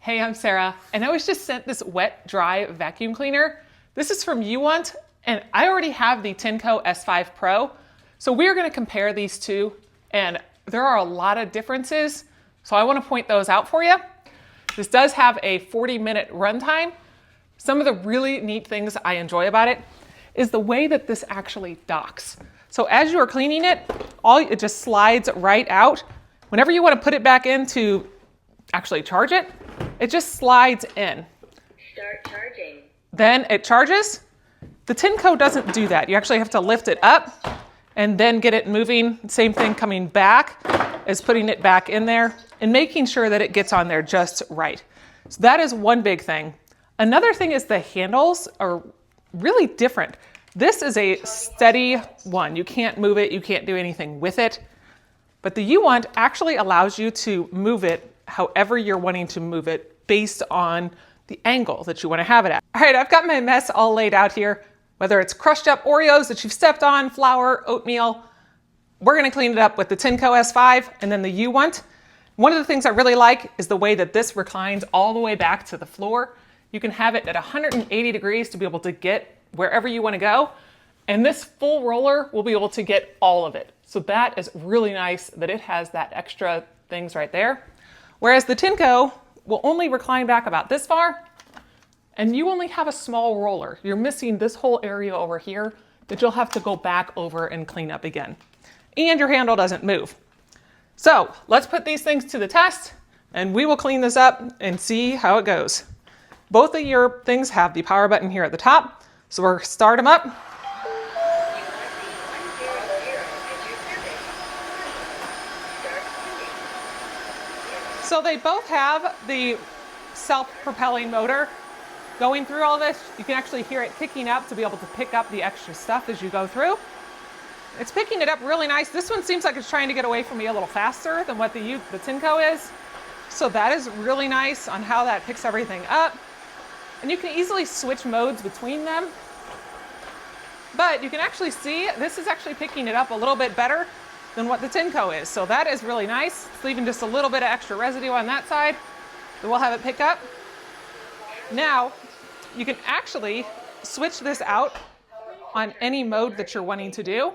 Hey, I'm Sarah, and I was just sent this wet, dry vacuum cleaner. This is from uwant, and I already have the Tenco S5 Pro. So we're gonna compare these two, and there are a lot of differences. So I wanna point those out for you. This does have a 40-minute runtime. Some of the really neat things I enjoy about it is the way that this actually docks. So as you are cleaning it, it just slides right out. Whenever you wanna put it back in to actually charge it, it just slides in. Start charging. Then it charges. The Tenco doesn't do that. You actually have to lift it up and then get it moving. Same thing coming back as putting it back in there and making sure that it gets on there just right. So that is one big thing. Another thing is the handles are really different. This is a steady one. You can't move it. You can't do anything with it. But the uwant actually allows you to move it however you're wanting to move it based on the angle that you want to have it at. All right, I've got my mess all laid out here, whether it's crushed up Oreos that you've stepped on, flour, oatmeal. We're gonna clean it up with the Tenco S5 and then the uwant. One of the things I really like is the way that this reclines all the way back to the floor. You can have it at 180 degrees to be able to get wherever you want to go. And this full roller will be able to get all of it. So that is really nice that it has that extra things right there. Whereas the Tenco will only recline back about this far, and you only have a small roller. You're missing this whole area over here that you'll have to go back over and clean up again. And your handle doesn't move. So let's put these things to the test, and we will clean this up and see how it goes. Both of your things have the power button here at the top, so we'll start them up. So they both have the self-propelling motor going through all this. You can actually hear it kicking up to be able to pick up the extra stuff as you go through. It's picking it up really nice. This one seems like it's trying to get away from me a little faster than what the Tenco is. So that is really nice on how that picks everything up. And you can easily switch modes between them. But you can actually see this is actually picking it up a little bit better than what the Tenco is. So that is really nice. It's leaving just a little bit of extra residue on that side. So we'll have it pick up. Now, you can actually switch this out on any mode that you're wanting to do.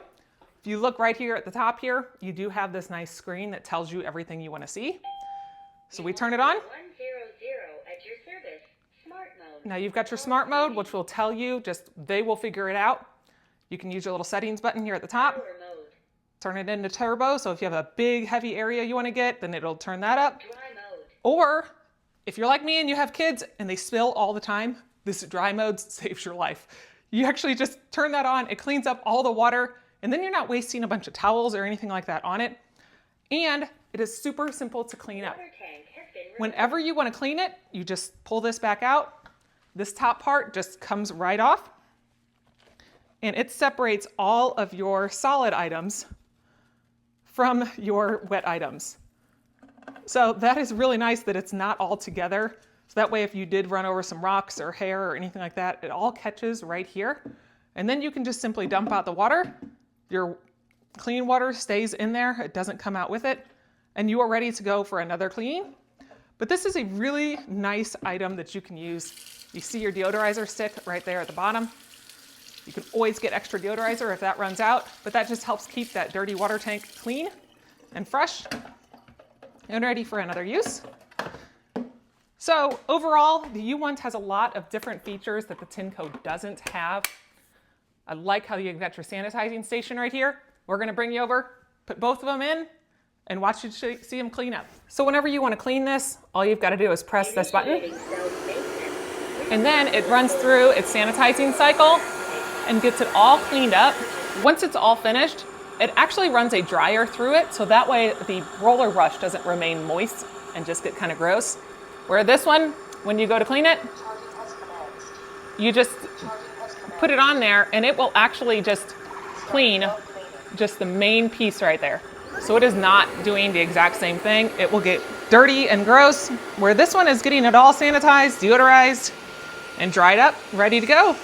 If you look right here at the top here, you do have this nice screen that tells you everything you want to see. So we turn it on. 100 at your service. Smart mode. Now you've got your smart mode, which will tell you, they will figure it out. You can use your little settings button here at the top. Power mode. Turn it into turbo, so if you have a big, heavy area you want to get, then it'll turn that up. Dry mode. Or if you're like me and you have kids and they spill all the time, this dry mode saves your life. You actually just turn that on, it cleans up all the water, and then you're not wasting a bunch of towels or anything like that on it. And it is super simple to clean up. Water tank has been removed. Whenever you want to clean it, you just pull this back out. This top part just comes right off, and it separates all of your solid items from your wet items. So that is really nice that it's not all together. So that way if you did run over some rocks or hair or anything like that, it all catches right here. And then you can just simply dump out the water. Your clean water stays in there. It doesn't come out with it. And you are ready to go for another clean. But this is a really nice item that you can use. You see your deodorizer stick right there at the bottom. You can always get extra deodorizer if that runs out, but that just helps keep that dirty water tank clean and fresh and ready for another use. So overall, the uwant has a lot of different features that the Tenco doesn't have. I like how you've got your sanitizing station right here. We're gonna bring you over, put both of them in, and watch you see them clean up. So whenever you wanna clean this, all you've gotta do is press this button, and then it runs through its sanitizing cycle and gets it all cleaned up. Once it's all finished, it actually runs a dryer through it, so that way the roller brush doesn't remain moist and just get kind of gross. Where this one, when you go to clean it, you just put it on there and it will actually just clean just the main piece right there. So it is not doing the exact same thing. It will get dirty and gross, where this one is getting it all sanitized, deodorized, and dried up, ready to go.